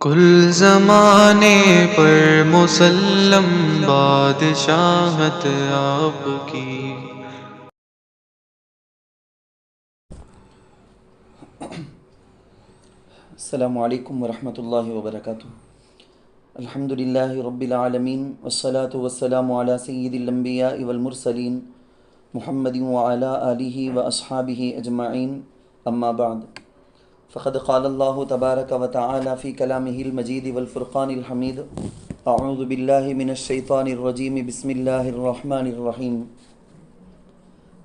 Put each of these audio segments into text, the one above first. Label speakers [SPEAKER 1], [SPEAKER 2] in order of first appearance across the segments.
[SPEAKER 1] کل زمانے پر مسلم بادشاہت آپ کی۔
[SPEAKER 2] السلام علیکم ورحمۃ اللہ وبرکاتہ۔ الحمد للہ رب العالمین والصلاة والسلام علی سید الانبیاء والمرسلین محمد وعلی آلہ واصحابہ اجمعین، اما بعد فقد قال اللہ تبارک وتعالی فی کلامہ المجید والفرقان الحمید، اعوذ باللہ من الشیطان الرجیم، بسم اللہ الرحمن الرحیم۔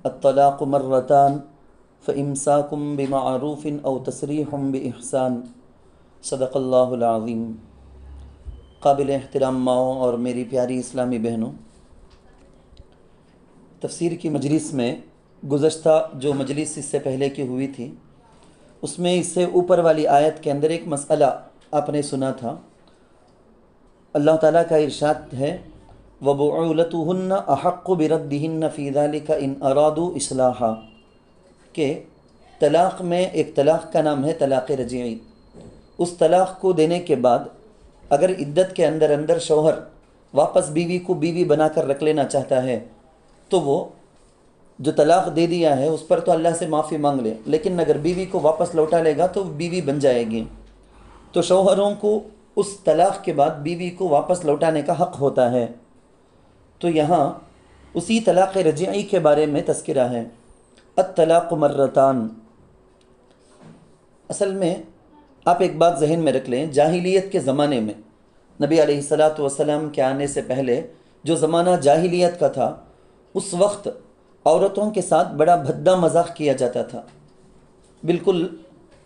[SPEAKER 2] الطلاق مرتان فامساکم بمعروف او تسریح باحسان، صدق اللہ العظیم۔ قابل احترام ماؤں اور میری پیاری اسلامی بہنوں، تفسیر کی مجلس میں گزشتہ جو مجلس اس سے پہلے کی ہوئی تھی، اس میں اس سے اوپر والی آیت کے اندر ایک مسئلہ آپ نے سنا تھا۔ اللہ تعالیٰ کا ارشاد ہے وَبُعُولَتُهُنَّ أَحَقُّ بِرَدِّهِنَّ فِي ذَلِكَ إِنْ أَرَادُوا إِصْلَاحًا، کہ طلاق میں ایک طلاق کا نام ہے طلاق رجعی۔ اس طلاق کو دینے کے بعد اگر عدت کے اندر اندر شوہر واپس بیوی کو بیوی بنا کر رکھ لینا چاہتا ہے تو وہ جو طلاق دے دیا ہے اس پر تو اللہ سے معافی مانگ لے، لیکن اگر بیوی کو واپس لوٹا لے گا تو بیوی بن جائے گی۔ تو شوہروں کو اس طلاق کے بعد بیوی کو واپس لوٹانے کا حق ہوتا ہے۔ تو یہاں اسی طلاق رجعی کے بارے میں تذکرہ ہے۔ الطلاق مرتان، اصل میں آپ ایک بات ذہن میں رکھ لیں، جاہلیت کے زمانے میں نبی علیہ الصلاۃ والسلام کے آنے سے پہلے جو زمانہ جاہلیت کا تھا، اس وقت عورتوں کے ساتھ بڑا بھدا مذاق کیا جاتا تھا، بالکل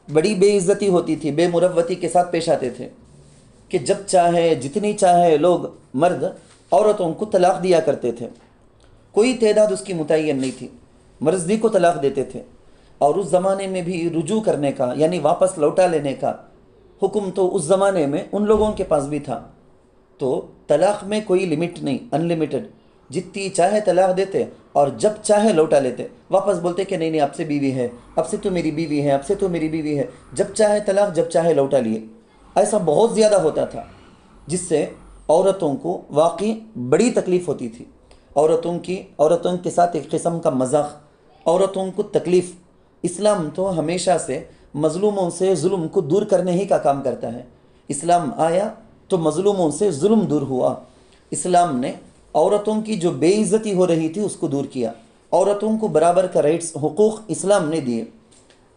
[SPEAKER 2] بڑی بے عزتی ہوتی تھی، بے مروتی کے ساتھ پیش آتے تھے کہ جب چاہے جتنی چاہے لوگ مرد عورتوں کو طلاق دیا کرتے تھے، کوئی تعداد اس کی متعین نہیں تھی، مرضی کو طلاق دیتے تھے۔ اور اس زمانے میں بھی رجوع کرنے کا یعنی واپس لوٹا لینے کا حکم تو اس زمانے میں ان لوگوں کے پاس بھی تھا۔ تو طلاق میں کوئی لمٹ نہیں، ان لمیٹڈ، جتنی چاہے طلاق دیتے اور جب چاہے لوٹا لیتے، واپس بولتے کہ نہیں نہیں اب سے بیوی ہے، اب سے تو میری بیوی ہے، اب سے تو میری بیوی ہے، جب چاہے طلاق، جب چاہے لوٹا لیے۔ ایسا بہت زیادہ ہوتا تھا جس سے عورتوں کو واقعی بڑی تکلیف ہوتی تھی۔ عورتوں کے ساتھ ایک قسم کا مذاق، عورتوں کو تکلیف۔ اسلام تو ہمیشہ سے مظلوموں سے ظلم کو دور کرنے ہی کا کام کرتا ہے۔ اسلام آیا تو مظلوموں سے ظلم دور ہوا۔ اسلام نے عورتوں کی جو بے عزتی ہو رہی تھی اس کو دور کیا، عورتوں کو برابر کا رائٹس، حقوق اسلام نے دیے۔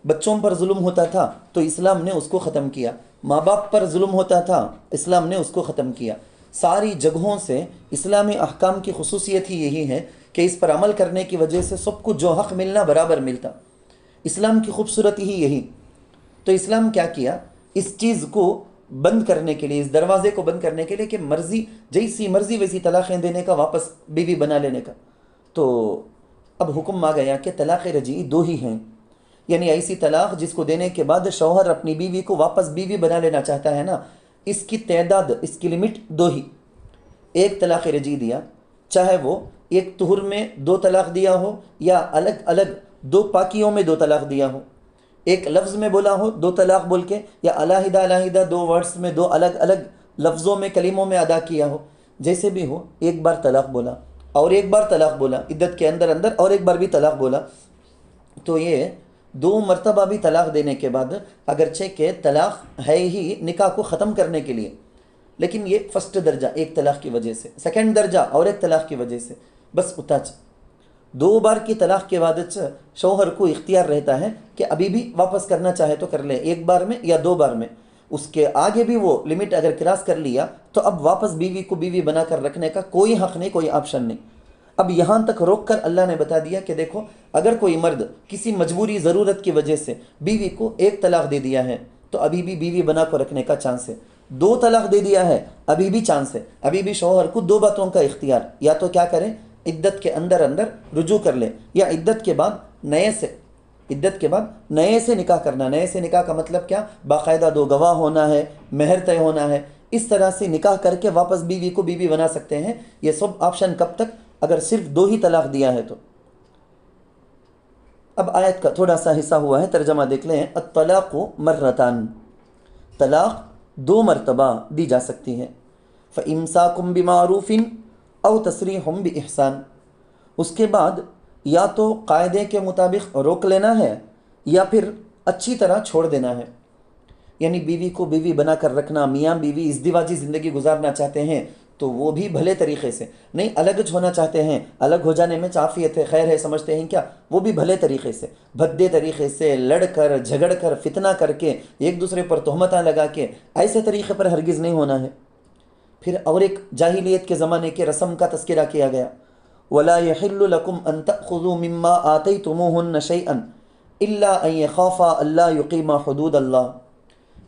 [SPEAKER 2] بچوں پر ظلم ہوتا تھا تو اسلام نے اس کو ختم کیا، ماں باپ پر ظلم ہوتا تھا اسلام نے اس کو ختم کیا۔ ساری جگہوں سے اسلامی احکام کی خصوصیت ہی یہی ہے کہ اس پر عمل کرنے کی وجہ سے سب کو جو حق ملنا برابر ملتا۔ اسلام کی خوبصورتی ہی یہی۔ تو اسلام کیا کیا، اس چیز کو بند کرنے کے لیے، اس دروازے کو بند کرنے کے لیے کہ مرضی جیسی مرضی ویسی طلاقیں دینے کا، واپس بیوی بنا لینے کا، تو اب حکم آ گیا کہ طلاق رجعی دو ہی ہیں، یعنی ایسی طلاق جس کو دینے کے بعد شوہر اپنی بیوی کو واپس بیوی بنا لینا چاہتا ہے نا، اس کی تعداد، اس کی لمٹ دو ہی۔ ایک طلاق رجعی دیا، چاہے وہ ایک طہر میں دو طلاق دیا ہو یا الگ الگ دو پاکیوں میں دو طلاق دیا ہو، ایک لفظ میں بولا ہو دو طلاق بول کے، یا علیحدہ علیحدہ دو ورڈز میں، دو الگ الگ لفظوں میں، کلموں میں ادا کیا ہو، جیسے بھی ہو، ایک بار طلاق بولا اور ایک بار طلاق بولا عدت کے اندر اندر، اور ایک بار بھی طلاق بولا، تو یہ دو مرتبہ بھی طلاق دینے کے بعد، اگرچہ کہ طلاق ہے ہی نکاح کو ختم کرنے کے لیے، لیکن یہ فرسٹ درجہ ایک طلاق کی وجہ سے، سیکنڈ درجہ اور ایک طلاق کی وجہ سے، بس اتاچ دو بار کی طلاق کے بعد شوہر کو اختیار رہتا ہے کہ ابھی بھی واپس کرنا چاہے تو کر لے، ایک بار میں یا دو بار میں۔ اس کے آگے بھی وہ لمٹ اگر کراس کر لیا تو اب واپس بیوی کو بیوی بنا کر رکھنے کا کوئی حق نہیں، کوئی آپشن نہیں۔ اب یہاں تک روک کر اللہ نے بتا دیا کہ دیکھو، اگر کوئی مرد کسی مجبوری ضرورت کی وجہ سے بیوی کو ایک طلاق دے دیا ہے تو ابھی بھی بیوی بنا کو رکھنے کا چانس ہے، دو طلاق دے دیا ہے ابھی بھی چانس ہے، ابھی بھی شوہر کو دو باتوں کا اختیار، یا تو کیا کریں، عدت کے اندر اندر رجوع کر لے، یا عدت کے بعد نئے سے نکاح کرنا۔ نئے سے نکاح کا مطلب کیا، باقاعدہ دو گواہ ہونا ہے، مہر طے ہونا ہے، اس طرح سے نکاح کر کے واپس بیوی کو بیوی بنا سکتے ہیں۔ یہ سب آپشن کب تک، اگر صرف دو ہی طلاق دیا ہے تو۔ اب آیت کا تھوڑا سا حصہ ہوا ہے، ترجمہ دیکھ لیں۔ الطلاق مرتان، طلاق دو مرتبہ دی جا سکتی ہے۔ فَإِمْسَاكُمْ بِمَعْرُوفٍ أَوْ تَسْرِيحٌ بِإِحْسَان، اس کے بعد یا تو قاعدے کے مطابق روک لینا ہے یا پھر اچھی طرح چھوڑ دینا ہے۔ یعنی بیوی کو بیوی بنا کر رکھنا، میاں بیوی ازدواجی زندگی گزارنا چاہتے ہیں تو وہ بھی بھلے طریقے سے، نہیں الگ ہونا چاہتے ہیں، الگ ہو جانے میں عافیت ہے، خیر ہے سمجھتے ہیں کیا، وہ بھی بھلے طریقے سے، بھدے طریقے سے لڑ کر جھگڑ کر فتنہ کر کے ایک دوسرے پر تہمتیں لگا کے ایسے طریقے پر ہرگز نہیں ہونا ہے۔ پھر اور ایک جاہلیت کے زمانے کے رسم کا تذکرہ کیا گیا، وَلَا يَحِلُّ لَكُمْ أَن تَأْخُذُوا مِمَّا آتَيْتُمُوهُنَّ شَيْئًا إِلَّا أَن يَخَافَا أَلَّا يُقِيمَا حُدُودَ اللَّهِ۔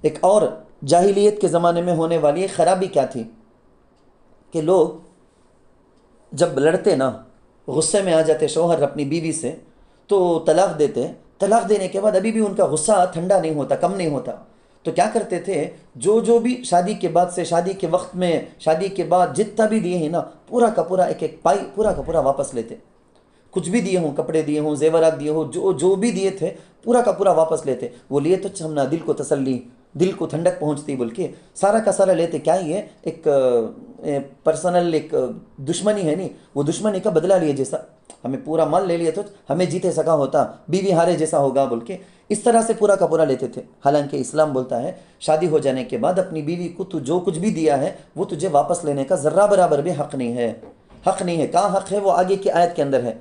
[SPEAKER 2] ایک اور جاہلیت کے زمانے میں ہونے والی ایک خرابی کیا تھی کہ لوگ جب لڑتے نا، غصے میں آ جاتے شوہر اپنی بیوی سے تو طلاق دیتے، طلاق دینے کے بعد ابھی بھی ان کا غصہ ٹھنڈا نہیں ہوتا، کم نہیں ہوتا، تو کیا کرتے تھے، جو بھی شادی کے بعد سے شادی کے وقت میں شادی کے بعد جتنا بھی دیے ہیں نا، پورا کا پورا ایک ایک پائی پورا کا پورا واپس لیتے، کچھ بھی دیے ہوں، کپڑے دیے ہوں، زیورات دیے ہوں، جو بھی دیے تھے پورا کا پورا واپس لیتے۔ وہ لیے تو ہم نا دل کو تسلی، دل کو ٹھنڈک پہنچتی، بول کے سارا کا سارا لیتے۔ کیا یہ ایک پرسنل ایک دشمنی ہے نہیں، وہ دشمنی کا بدلہ لیے جیسا، ہمیں پورا مال لے لیا تو ہمیں جیتے سکا ہوتا، بیوی ہارے جیسا ہوگا بول کے اس طرح سے پورا کا پورا لیتے تھے۔ حالانکہ اسلام بولتا ہے شادی ہو جانے کے بعد اپنی بیوی کو تو جو کچھ بھی دیا ہے وہ تجھے واپس لینے کا ذرہ برابر بھی حق نہیں ہے، حق نہیں ہے۔ کہاں حق ہے وہ آگے کی آیت کے اندر ہے،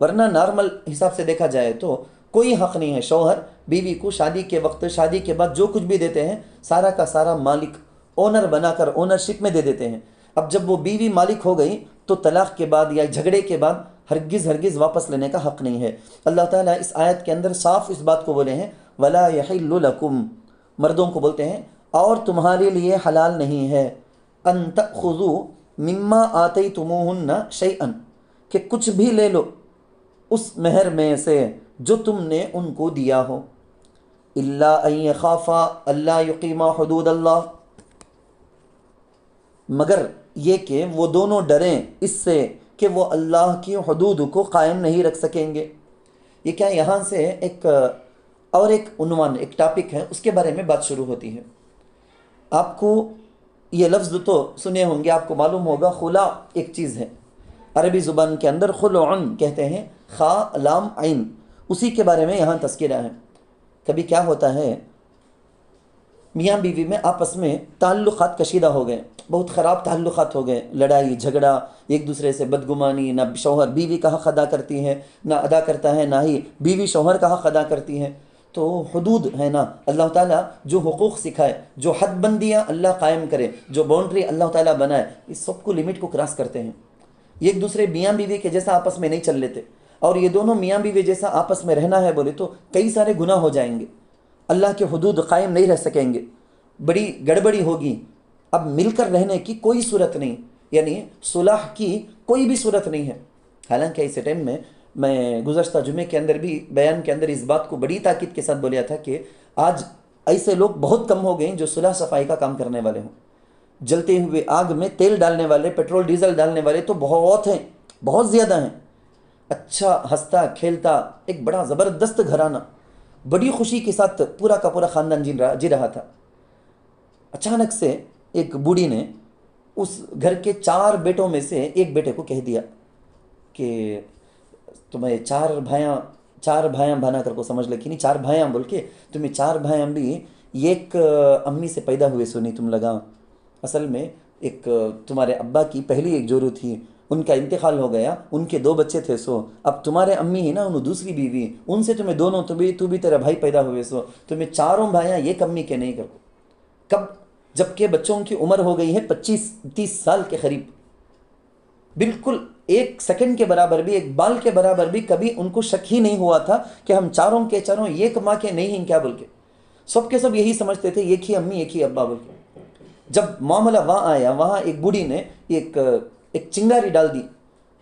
[SPEAKER 2] ورنہ نارمل حساب سے دیکھا جائے تو کوئی حق نہیں ہے۔ شوہر بیوی کو شادی کے وقت شادی کے بعد جو کچھ بھی دیتے ہیں سارا کا سارا مالک اونر بنا کر اونرشپ میں دے دیتے ہیں۔ اب جب وہ بیوی مالک ہو گئی تو طلاق کے بعد یا جھگڑے کے بعد ہرگز واپس لینے کا حق نہیں ہے۔ اللہ تعالیٰ اس آیت کے اندر صاف اس بات کو بولے ہیں، وَلَا يَحِلُّ لَكُمْ، مردوں کو بولتے ہیں اور تمہارے لیے حلال نہیں ہے، أَن تَأْخُذُوا مِمَّا آتَيْتُمُوهُنَّ شَيْئًا، کہ کچھ بھی لے لو اس مہر میں سے جو تم نے ان کو دیا ہو، إِلَّا أَن يَخَافَا أَلَّا يُقِيمَا حُدُودَ اللَّهِ، مگر یہ کہ وہ دونوں ڈریں اس سے کہ وہ اللہ کی حدود کو قائم نہیں رکھ سکیں گے۔ یہ کیا یہاں سے ایک اور ایک عنوان، ایک ٹاپک ہے، اس کے بارے میں بات شروع ہوتی ہے۔ آپ کو یہ لفظ تو سنے ہوں گے، آپ کو معلوم ہوگا خلا ایک چیز ہے، عربی زبان کے اندر خلعن کہتے ہیں، خا لام عین، اسی کے بارے میں یہاں تذکرہ ہے۔ کبھی کیا ہوتا ہے، میاں بیوی میں آپس میں تعلقات کشیدہ ہو گئے، بہت خراب تعلقات ہو گئے، لڑائی جھگڑا، ایک دوسرے سے بدگمانی، نہ شوہر بیوی کا حق ادا کرتی ہے، نہ ادا کرتا ہے، نہ ہی بیوی شوہر کا حق ادا کرتی ہے۔ تو حدود ہے نا، اللہ تعالیٰ جو حقوق سکھائے، جو حد بندیاں اللہ قائم کرے، جو باؤنڈری اللہ تعالیٰ بنائے، اس سب کو لمٹ کو کراس کرتے ہیں۔ ایک دوسرے میاں بیوی کے جیسا آپس میں نہیں چل لیتے، اور یہ دونوں میاں بیوی جیسا آپس میں رہنا ہے بولے تو کئی سارے گناہ ہو جائیں گے، اللہ کے حدود قائم نہیں رہ سکیں گے، بڑی گڑبڑی ہوگی۔ اب مل کر رہنے کی کوئی صورت نہیں، یعنی صلح کی کوئی بھی صورت نہیں ہے۔ حالانکہ اس ٹائم میں گزشتہ جمعے کے اندر بھی بیان کے اندر اس بات کو بڑی تاکید کے ساتھ بولیا تھا کہ آج ایسے لوگ بہت کم ہو گئے ہیں جو صلح صفائی کا کام کرنے والے ہوں۔ جلتے ہوئے آگ میں تیل ڈالنے والے، پیٹرول ڈیزل ڈالنے والے تو بہت ہیں، بہت زیادہ ہیں۔ اچھا ہنستا کھیلتا ایک بڑا زبردست گھرانہ، بڑی خوشی کے ساتھ پورا کا پورا خاندان جی رہا تھا۔ اچانک سے ایک بوڑھی نے اس گھر کے 4 بیٹوں میں سے ایک بیٹے کو کہہ دیا کہ تمہیں 4 بھائیاں بنا کر کو سمجھ لگی نہیں، 4 بھائیاں بول کے تمہیں 4 بھائیاں بھی ایک امی سے پیدا ہوئے سونی تم لگا، اصل میں ایک تمہارے ابا کی پہلی ایک جورو تھی، ان کا انتقال ہو گیا، ان کے 2 بچے تھے، سو اب تمہارے امی ہی نا انہوں دوسری بیوی، ان سے تمہیں دونوں تو بھی تیرا بھائی پیدا ہوئے، سو تمہیں 4 بھائیاں ایک امی کے نہیں کرو۔ کب؟ جبکہ بچوں کی عمر ہو گئی ہے 25-30 سال کے قریب، بالکل 1 سیکنڈ کے برابر بھی، 1 بال کے برابر بھی کبھی ان کو شک ہی نہیں ہوا تھا کہ ہم 4 کے 4 ایک ماں کے نہیں ہیں کیا بول کے، سب کے سب یہی سمجھتے تھے ایک ہی امی ایک ہی ابا بول کے۔ جب معاملہ وہاں آیا، وہاں ایک بوڑھی نے ایک چنگاری ڈال دی،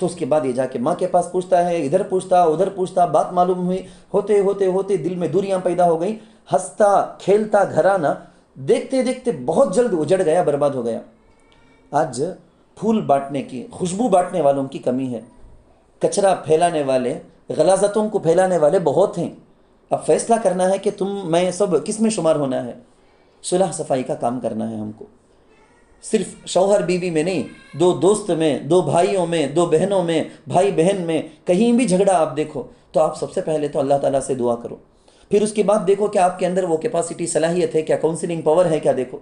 [SPEAKER 2] تو اس کے بعد یہ جا کے ماں کے پاس پوچھتا ہے، ادھر پوچھتا ادھر پوچھتا، بات معلوم ہوئی، ہوتے دل میں دوریاں پیدا ہو گئیں، ہنستا کھیلتا گھرانہ دیکھتے دیکھتے بہت جلد اجڑ گیا، برباد ہو گیا۔ آج پھول بانٹنے کی، خوشبو بانٹنے والوں کی کمی ہے، کچرا پھیلانے والے، غلاظتوں کو پھیلانے والے بہت ہیں۔ اب فیصلہ کرنا ہے کہ میں سب کس میں شمار ہونا ہے۔ صلح صفائی کا کام کرنا ہے ہم کو، صرف شوہر بیوی میں نہیں، دو دوست میں، دو بھائیوں میں، دو بہنوں میں، بھائی بہن میں، کہیں بھی جھگڑا آپ دیکھو تو آپ سب سے پہلے تو اللہ تعالیٰ سے دعا کرو، پھر اس کے بعد دیکھو کہ آپ کے اندر وہ کیپیسٹی، صلاحیت ہے کیا، کاؤنسلنگ پاور ہے کیا، دیکھو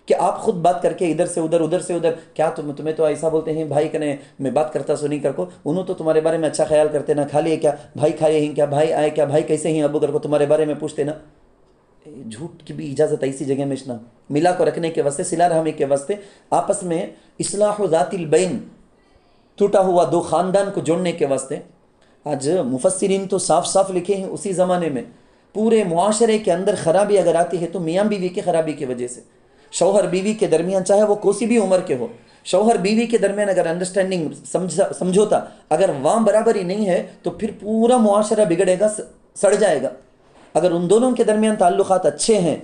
[SPEAKER 2] کہ آپ خود بات کر کے ادھر سے ادھر، ادھر سے ادھر، کیا تمہیں تو ایسا بولتے ہیں بھائی کنے میں بات کرتا سو نہیں کر کو، انہوں تو تمہارے بارے میں اچھا خیال کرتے نا، کھا لیے کیا بھائی، کھائے ہیں کیا بھائی، آئے کیا بھائی، کیسے ہیں ابو کر کو تمہارے بارے میں پوچھتے نا۔ جھوٹ کی بھی اجازت ایسی جگہ میں اشنا، ملا کو رکھنے کے واسطے، صلہ رحمی کے واسطے، آپس میں اصلاح ذات البین، ٹوٹا ہوا دو خاندان کو جوڑنے کے واسطے۔ آج مفسرین تو صاف صاف لکھے ہیں اسی زمانے میں، پورے معاشرے کے اندر خرابی اگر آتی ہے تو میاں بیوی کی خرابی کی وجہ سے، شوہر بیوی کے درمیان چاہے وہ کوسی بھی عمر کے ہو، شوہر بیوی کے درمیان اگر انڈرسٹینڈنگ، سمجھوتا اگر وہاں برابری نہیں ہے تو پھر پورا معاشرہ بگڑے گا، سڑ جائے گا۔ اگر ان دونوں کے درمیان تعلقات اچھے ہیں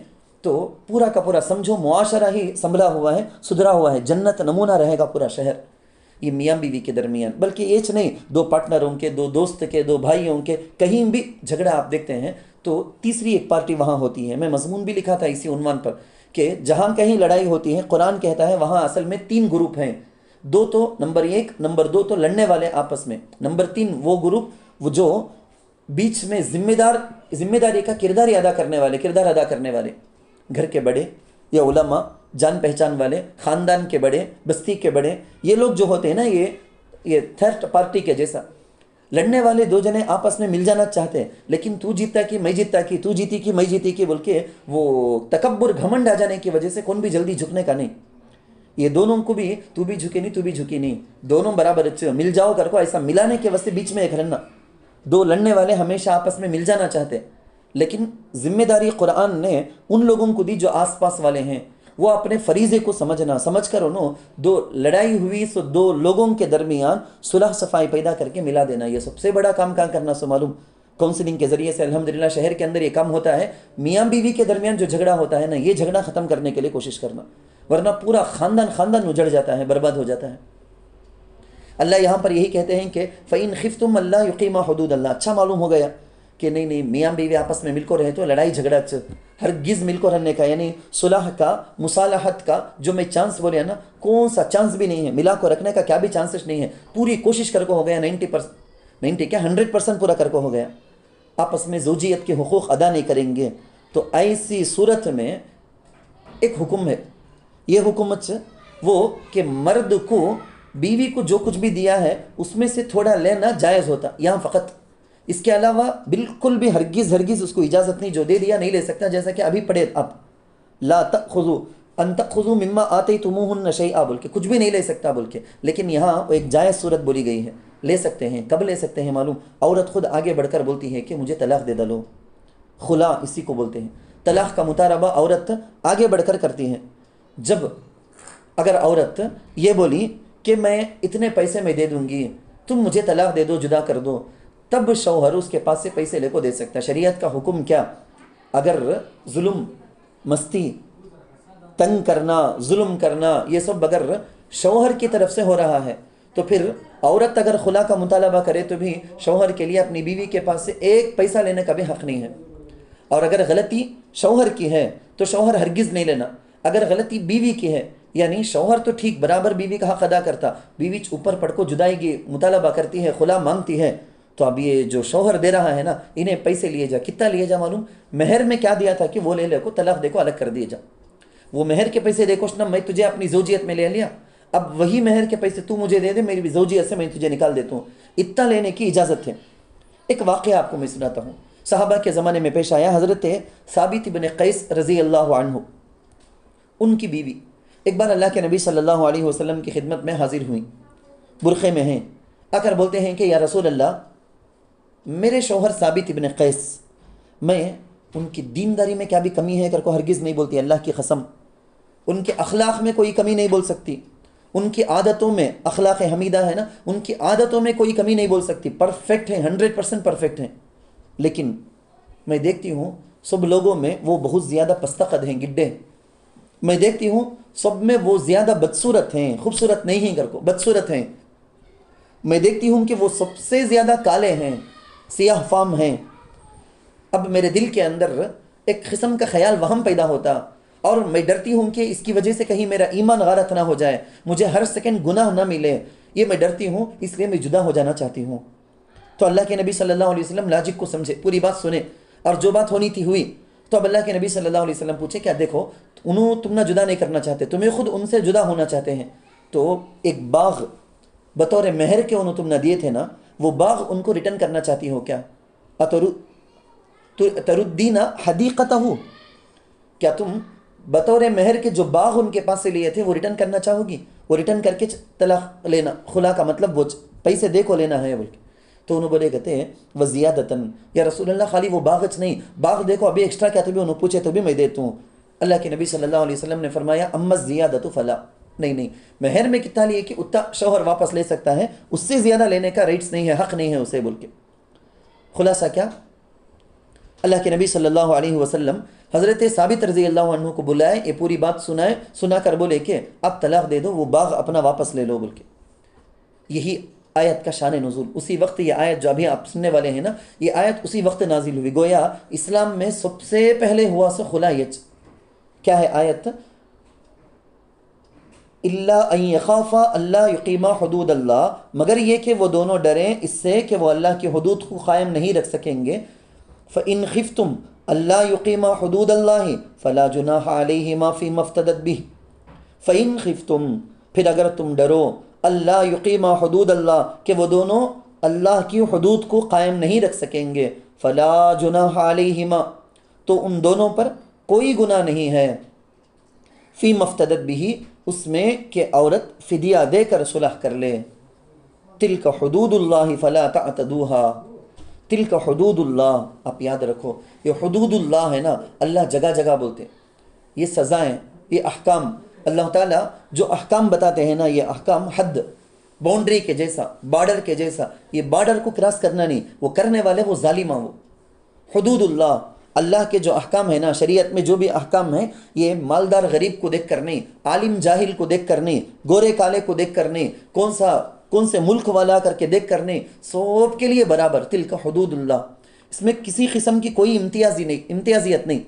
[SPEAKER 2] تو پورا کا پورا سمجھو معاشرہ ہی سنبھلا ہوا ہے، سدھرا ہوا ہے، جنت نمونہ رہے گا پورا شہر۔ یہ میاں بیوی کے درمیان، بلکہ یہ نہیں، دو پارٹنروں کے، دو دوست کے، دو بھائیوں کے، کہیں بھی جھگڑا آپ دیکھتے ہیں تو تیسری ایک پارٹی وہاں ہوتی ہے۔ میں مضمون بھی لکھا تھا اسی عنوان پر کہ جہاں کہیں لڑائی ہوتی ہے، قرآن کہتا ہے وہاں اصل میں تین گروپ ہیں، دو تو نمبر ایک، نمبر دو تو لڑنے والے آپس میں، نمبر تین وہ گروپ وہ جو بیچ میں ذمہ داری کا کردار ادا کرنے والے، گھر کے بڑے یا علماء، جان پہچان والے، خاندان کے بڑے، بستی کے بڑے، یہ لوگ جو ہوتے ہیں نا، یہ تھرڈ پارٹی کے جیسا لڑنے والے دو جنے آپس میں مل جانا چاہتے ہیں، لیکن تو جیتتا کی میں جیتتا کی، تو جیتی کی میں جیتی کی بول کے وہ تکبر، گھمنڈ آ جانے کی وجہ سے کون بھی جلدی جھکنے کا نہیں۔ یہ دونوں کو بھی تو بھی جھکے نہیں، تو بھی جھکی نہیں، دونوں برابر مل جاؤ کر کو، ایسا ملانے کے واسطے بیچ میں ایک رہنا۔ دو لڑنے والے ہمیشہ آپس میں مل جانا چاہتے، لیکن ذمہ داری قرآن نے ان لوگوں کو دی جو آس پاس والے ہیں، وہ اپنے فریضے کو سمجھ کر انہوں دو لڑائی ہوئی سو دو لوگوں کے درمیان صلح صفائی پیدا کر کے ملا دینا، یہ سب سے بڑا کام کرنا سو معلوم۔ کاؤنسلنگ کے ذریعے سے الحمدللہ شہر کے اندر یہ کام ہوتا ہے، میاں بیوی کے درمیان جو جھگڑا ہوتا ہے نا، یہ جھگڑا ختم کرنے کے لیے کوشش کرنا، ورنہ پورا خاندان اجڑ جاتا ہے، برباد ہو جاتا ہے۔ اللہ یہاں پر یہی کہتے ہیں کہ فَإِنْ خِفْتُمْ أَلَّا يُقِيمَا حُدُودَ اللَّهِ، اچھا معلوم ہو گیا کہ نہیں میاں بیوی آپس میں مل کو رہے تو لڑائی جھگڑا ہرگز مل کو رہنے کا، یعنی صلح کا، مصالحت کا جو میں چانس بولے نا، کون سا چانس بھی نہیں ہے، ملا کو رکھنے کا کیا بھی چانسز نہیں ہے، پوری کوشش کر کو ہو گیا، 100% پورا کر کو ہو گیا، آپس میں زوجیت کے حقوق ادا نہیں کریں گے تو ایسی صورت میں ایک حکم ہے، یہ حکومت وہ کہ مرد کو بیوی کو جو کچھ بھی دیا ہے اس میں سے تھوڑا لینا جائز ہوتا یہاں فقط، اس کے علاوہ بالکل بھی ہرگز اس کو اجازت نہیں، جو دے دیا نہیں لے سکتا، جیسا کہ ابھی پڑھے آپ لا تأخذوا ان تأخذوا مما آتیتموہن شیئا بول کے، کچھ بھی نہیں لے سکتا بول کے، لیکن یہاں ایک جائز صورت بولی گئی ہے، لے سکتے ہیں۔ کب لے سکتے ہیں معلوم؟ عورت خود آگے بڑھ کر بولتی ہے کہ مجھے طلاق دے دلو، خلا اسی کو بولتے ہیں، طلاق کا مطالبہ عورت آگے بڑھ کر کرتی ہے۔ جب اگر عورت یہ بولی کہ میں اتنے پیسے میں دے دوں گی، تم مجھے طلاق دے دو، جدا کر دو، تب شوہر اس کے پاس سے پیسے لے کو دے سکتا ہے۔ شریعت کا حکم کیا؟ اگر ظلم، مستی، تنگ کرنا، ظلم کرنا، یہ سب اگر شوہر کی طرف سے ہو رہا ہے تو پھر عورت اگر خلا کا مطالبہ کرے تو بھی شوہر کے لیے اپنی بیوی کے پاس سے ایک پیسہ لینے کا بھی حق نہیں ہے۔ اور اگر غلطی شوہر کی ہے تو شوہر ہرگز نہیں لینا، اگر غلطی بیوی کی ہے، یعنی شوہر تو ٹھیک برابر بیوی کا حق ادا کرتا، بیوی اوپر پڑ کو جدائی کی مطالبہ کرتی ہے، خلا مانگتی ہے، تو اب یہ جو شوہر دے رہا ہے نا، انہیں پیسے لیے جا، کتنا لیے جا معلوم؟ مہر میں کیا دیا تھا کہ وہ لے کو طلاق دے کو الگ کر دیے جا، وہ مہر کے پیسے دے کو نا، میں تجھے اپنی زوجیت میں لے لیا، اب وہی مہر کے پیسے تو مجھے دے دے، میری زوجیت سے میں تجھے نکال دیتا ہوں، اتنا لینے کی اجازت ہے۔ ایک واقعہ آپ کو میں سناتا ہوں، صحابہ کے زمانے میں پیش آیا، حضرت ثابت بن قیس رضی اللہ عنہ، ان کی بیوی ایک بار اللہ کے نبی صلی اللہ علیہ وسلم کی خدمت میں حاضر ہوئیں، برقعے میں ہیں، آ کر بولتے ہیں کہ یا رسول اللہ، میرے شوہر ثابت بن قیس، میں ان کی دینداری میں کیا بھی کمی ہے کر کو ہرگز نہیں بولتی، اللہ کی قسم، ان کے اخلاق میں کوئی کمی نہیں بول سکتی، ان کی عادتوں میں، اخلاق حمیدہ ہے نا، ان کی عادتوں میں کوئی کمی نہیں بول سکتی، پرفیکٹ ہیں، 100% پرفیکٹ ہیں، لیکن میں دیکھتی ہوں سب لوگوں میں وہ بہت زیادہ پستقد ہیں، گڈے ہیں، میں دیکھتی ہوں سب میں وہ زیادہ بدصورت ہیں، خوبصورت نہیں ہیں کر کو، بدصورت ہیں، میں دیکھتی ہوں کہ وہ سب سے زیادہ کالے ہیں، سیاہ فام ہیں۔ اب میرے دل کے اندر ایک قسم کا خیال وہم پیدا ہوتا، اور میں ڈرتی ہوں کہ اس کی وجہ سے کہیں میرا ایمان غارت نہ ہو جائے، مجھے ہر سیکنڈ گناہ نہ ملے، یہ میں ڈرتی ہوں، اس لیے میں جدا ہو جانا چاہتی ہوں۔ تو اللہ کے نبی صلی اللہ علیہ وسلم لاجک کو سمجھے، پوری بات سنے، اور جو بات ہونی تھی ہوئی۔ تو اب اللہ کے نبی صلی اللہ علیہ وسلم پوچھے کیا دیکھو تم نہ جدا نہیں کرنا چاہتے، تمہیں خود ان سے جدا ہونا چاہتے ہیں، تو ایک باغ بطور مہر کے انہوں تم نہ دیے تھے نا، وہ باغ ان کو ریٹرن کرنا چاہتی ہو کیا؟ تردین حدیقتہ، کیا تم بطور مہر کے جو باغ ان کے پاس سے لیے تھے وہ ریٹرن کرنا چاہو گی؟ وہ ریٹرن کر کے طلاق لینا، خلا کا مطلب وہ پیسے دے کو لینا ہے بول کے۔ تو انہوں بولے کہتے ہیں وزیادتاً یا رسول اللہ، خالی وہ باغ نہیں، باغ دیکھو ابھی ایکسٹرا کیا تھا بھی انہوں پوچھے تو بھی میں دیتا ہوں۔ اللہ کے نبی صلی اللہ علیہ وسلم نے فرمایا اما زیادت فلا، نہیں، مہر میں کتنا لیے کہ اتنا شوہر واپس لے سکتا ہے، اس سے زیادہ لینے کا رائٹس نہیں ہے، حق نہیں ہے اسے بول کے۔ خلاصہ کیا؟ اللہ کے نبی صلی اللہ علیہ وسلم حضرت ثابت رضی اللہ عنہ کو بلائے، یہ پوری بات سنائے، سنا کر بولے کہ اب طلاق دے دو، وہ باغ اپنا واپس لے لو بول کے۔ یہی آیت کا شان نزول، اسی وقت یہ آیت جو ابھی آپ سننے والے ہیں نا، یہ آیت اسی وقت نازل ہوئی، گویا اسلام میں سب سے پہلے ہوا سو خلا یہ کیا ہے آیت؟ اللہ ان یخافا اللہ یقیما حدود اللہ، مگر یہ کہ وہ دونوں ڈریں اس سے کہ وہ اللہ کی حدود کو قائم نہیں رکھ سکیں گے۔ فَإِنْ خِفْتُمْ اللہ یقیما حدود اللہ فلا جناح علیہما فیما افتدت بہ۔ فَإِنْ خِفْتُمْ، پھر اگر تم ڈرو، اللہ یقیما حدود اللہ، کہ وہ دونوں اللہ کی حدود کو قائم نہیں رکھ سکیں گے، فلا جناح علیہما، تو ان دونوں پر کوئی گناہ نہیں ہے، فی مفتدت بھی، اس میں کہ عورت فدیہ دے کر صلح کر لے۔ تلک حدود اللہ فلا تعتدوها، تلک حدود اللہ، آپ یاد رکھو یہ حدود اللہ ہے نا، اللہ جگہ جگہ بولتے، یہ سزائیں، یہ احکام، اللہ تعالیٰ جو احکام بتاتے ہیں نا، یہ احکام حد، باؤنڈری کے جیسا، بارڈر کے جیسا، یہ بارڈر کو کراس کرنا نہیں، وہ کرنے والے وہ ظالمہ، وہ حدود اللہ، اللہ کے جو احکام ہیں نا، شریعت میں جو بھی احکام ہیں، یہ مالدار غریب کو دیکھ کر نہیں، عالم جاہل کو دیکھ کر نہیں، گورے کالے کو دیکھ کر نہیں، کون سے ملک والا کر کے دیکھ کر نہیں، سب کے لیے برابر، تلک حدود اللہ، اس میں کسی قسم کی کوئی امتیازیت نہیں۔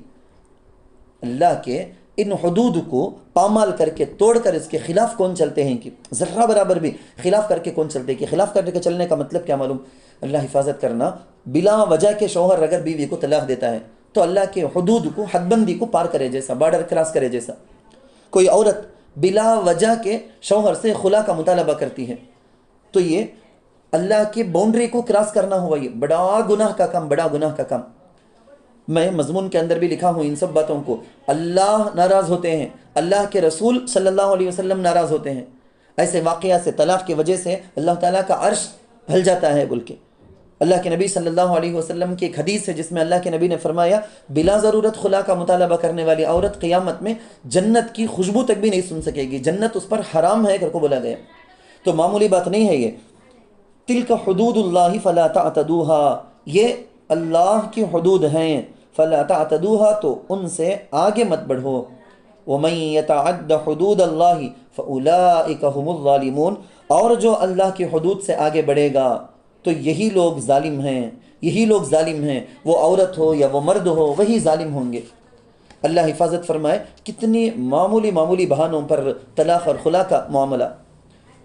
[SPEAKER 2] اللہ کے ان حدود کو پامال کر کے توڑ کر اس کے خلاف کون چلتے ہیں کہ ذرہ برابر بھی خلاف کر کے کون چلتے ہیں، کہ خلاف کر کے چلنے کا مطلب کیا معلوم؟ اللہ حفاظت کرنا، بلا وجہ کے شوہر اگر بیوی کو طلاق دیتا ہے تو اللہ کے حدود کو، حد بندی کو پار کرے جیسا، بارڈر کراس کرے جیسا۔ کوئی عورت بلا وجہ کے شوہر سے خلا کا مطالبہ کرتی ہے تو یہ اللہ کی باؤنڈری کو کراس کرنا ہوا، یہ بڑا گناہ کا کام، بڑا گناہ کا کام۔ میں مضمون کے اندر بھی لکھا ہوں ان سب باتوں کو، اللہ ناراض ہوتے ہیں، اللہ کے رسول صلی اللہ علیہ وسلم ناراض ہوتے ہیں، ایسے واقعہ سے، طلاق کی وجہ سے اللہ تعالیٰ کا عرش ہل جاتا ہے بول کے۔ اللہ کے نبی صلی اللہ علیہ وسلم کی ایک حدیث ہے جس میں اللہ کے نبی نے فرمایا بلا ضرورت خلا کا مطالبہ کرنے والی عورت قیامت میں جنت کی خوشبو تک بھی نہیں سن سکے گی، جنت اس پر حرام ہے کر کو بولا گیا۔ تو معمولی بات نہیں ہے یہ، تلک حدود اللہ فلا تعتدوها، یہ اللہ کی حدود ہیں، فلا تعتدوها، تو ان سے آگے مت بڑھو۔ ومن يتعد حدود اللہ فاولئک هم الظالمون، اور جو اللہ کی حدود سے آگے بڑھے گا تو یہی لوگ ظالم ہیں، یہی لوگ ظالم ہیں، وہ عورت ہو یا وہ مرد ہو، وہی ظالم ہوں گے۔ اللہ حفاظت فرمائے، کتنی معمولی بہانوں پر طلاق اور خلا کا معاملہ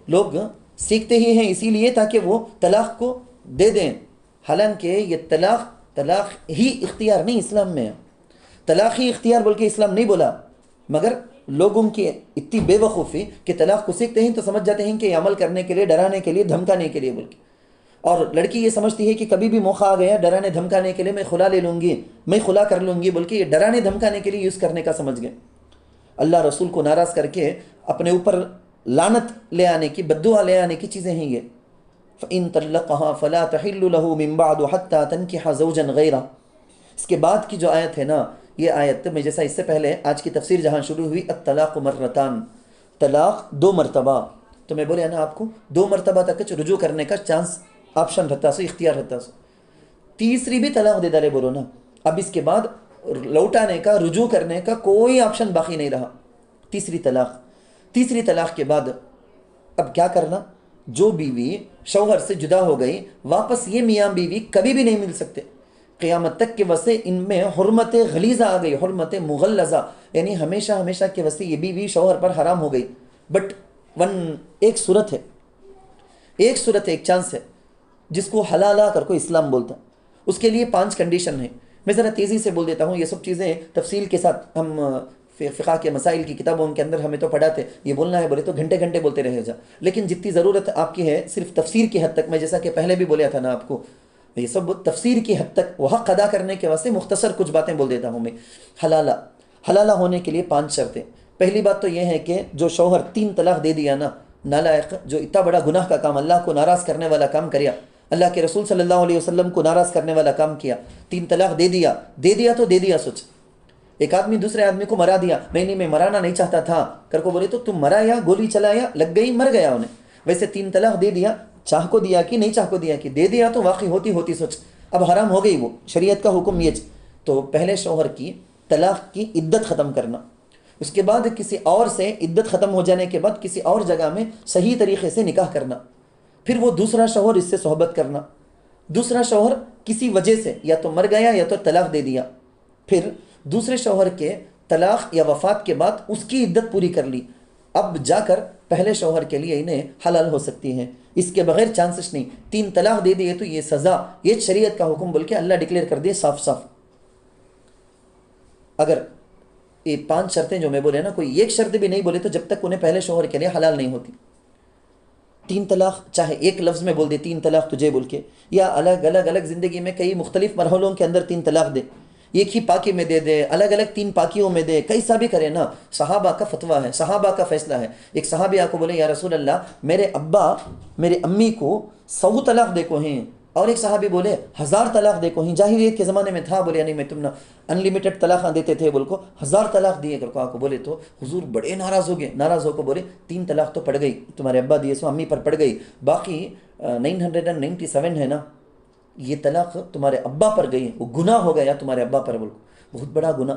[SPEAKER 2] لوگ سیکھتے ہی ہیں، اسی لیے تاکہ وہ طلاق کو دے دیں، حالانکہ یہ طلاق ہی اختیار نہیں اسلام میں ہے، طلاق ہی اختیار بول کے اسلام نہیں بولا، مگر لوگوں کی اتنی بے وقوفی کہ طلاق کو سیکھتے ہیں تو سمجھ جاتے ہیں کہ یہ عمل کرنے کے لیے، ڈرانے کے لیے، دھمکانے کے لیے بول کے، اور لڑکی یہ سمجھتی ہے کہ کبھی بھی موقع آ گیا ڈرانے دھمکانے کے لیے، میں خلا لے لوں گی، میں خلا کر لوں گی بول کے، یہ ڈرانے دھمکانے کے لیے یوز کرنے کا سمجھ گئے۔ اللہ رسول کو ناراض کر کے اپنے اوپر لعنت لے آنے کی، بددعا لے آنے کی چیزیں ہیں یہ۔ فَإِن طَلَّقَهَا فَلَا تَحِلُّ لَهُ مِن بَعْدُ حَتَّى تَنكِحَ زَوْجًا غَيْرَهُ، اس کے بعد کی جو آیت ہے نا، یہ آیت میں جیسا اس سے پہلے آج کی تفسیر جہاں شروع ہوئی، الطلاق مرتان، طلاق دو مرتبہ، تو میں بولے نا آپ کو دو مرتبہ تک رجوع کرنے کا چانس، آپشن رہتا سو، اختیار رہتا سو، تیسری بھی طلاق دے ڈالے بولو نا، اب اس کے بعد لوٹانے کا، رجوع کرنے کا کوئی آپشن باقی نہیں رہا، تیسری طلاق کے بعد اب کیا کرنا؟ جو بیوی شوہر سے جدا ہو گئی، واپس یہ میاں بیوی کبھی بھی نہیں مل سکتے، قیامت تک کے واسطے ان میں حرمت غلیظہ آ گئی، حرمت مغلظہ، یعنی ہمیشہ ہمیشہ کے واسطے یہ بیوی شوہر پر حرام ہو گئی. بٹ ایک صورت ہے، ایک صورت ہے، ایک چانس ہے جس کو حلالہ کر کو اسلام بولتا. اس کے لیے 5 کنڈیشن ہیں. میں ذرا تیزی سے بول دیتا ہوں، یہ سب چیزیں تفصیل کے ساتھ ہم فقہ کے مسائل کی کتابوں کے اندر ہمیں تو پڑھاتے، یہ بولنا ہے بولے تو گھنٹے گھنٹے بولتے رہے جا، لیکن جتنی ضرورت آپ کی ہے صرف تفسیر کی حد تک، میں جیسا کہ پہلے بھی بولیا تھا نا آپ کو، یہ سب تفسیر کی حد تک وہ حق ادا کرنے کے واسطے مختصر کچھ باتیں بول دیتا ہوں میں. حلالہ ہونے کے لیے 5 شرطیں. پہلی بات تو یہ ہے کہ جو شوہر 3 طلاق دے دیا نا، نالائق، جو اتنا بڑا گناہ کا کام، اللہ کو ناراض کرنے والا کام کریا، اللہ کے رسول صلی اللہ علیہ وسلم کو ناراض کرنے والا کام کیا، 3 طلاق دے دیا تو دے دیا سوچ. ایک آدمی دوسرے آدمی کو مرا دیا، نہیں میں مرانا نہیں چاہتا تھا کر کو بولے تو تم مرا یا گولی چلایا، لگ گئی، مر گیا انہیں. ویسے 3 طلاق دے دیا، چاہ کو دیا کہ نہیں چاہ کو دیا، کہ دے دیا تو واقعی ہوتی سوچ، اب حرام ہو گئی وہ. شریعت کا حکم یہ تو پہلے شوہر کی طلاق کی عدت ختم کرنا، اس کے بعد کسی اور سے عدت ختم ہو جانے کے بعد کسی اور جگہ میں صحیح طریقے سے نکاح کرنا، پھر وہ دوسرا شوہر اس سے صحبت کرنا. دوسرا شوہر کسی وجہ سے یا تو مر گیا یا تو طلاق دے دیا، پھر دوسرے شوہر کے طلاق یا وفات کے بعد اس کی عدت پوری کر لی، اب جا کر پہلے شوہر کے لیے انہیں حلال ہو سکتی ہیں. اس کے بغیر چانسز نہیں. 3 طلاق دے دیے تو یہ سزا، یہ شریعت کا حکم بول کے اللہ ڈکلیئر کر دے صاف صاف. اگر یہ 5 شرطیں جو میں بولے نا، کوئی ایک شرط بھی نہیں بولے تو جب تک انہیں پہلے شوہر کے لیے حلال نہیں ہوتی. 3 طلاق چاہے ایک لفظ میں بول دے 3 طلاق تجھے بول کے، یا الگ زندگی میں کئی مختلف مرحلوں کے اندر 3 طلاق دے، ایک ہی پاکی میں دے دے، الگ 3 پاکیوں میں دے، کیسا بھی کرے نا، صحابہ کا فتویٰ ہے، صحابہ کا فیصلہ ہے. ایک صحابی آ کو بولے یا رسول اللہ میرے ابا میرے امی کو 100 طلاق دے کو ہیں، اور ایک صحابی بولے 1000 طلاق دے کو ہیں. جاہلیت کے زمانے میں تھا، بولے یعنی میں تم نا انلیمیٹڈ طلاق دیتے تھے، بول کو 1000 طلاق دیے کر کو. آ کو بولے تو حضور بڑے ناراض ہو گئے، ناراض ہو کو بولے 3 طلاق تو پڑ گئی، تمہارے ابا دیے سو امی پر پڑ گئی، باقی 997 ہے نا، یہ طلاق تمہارے ابا پر گئی ہے، وہ گناہ ہو گیا تمہارے ابا پر، بول بہت بڑا گناہ.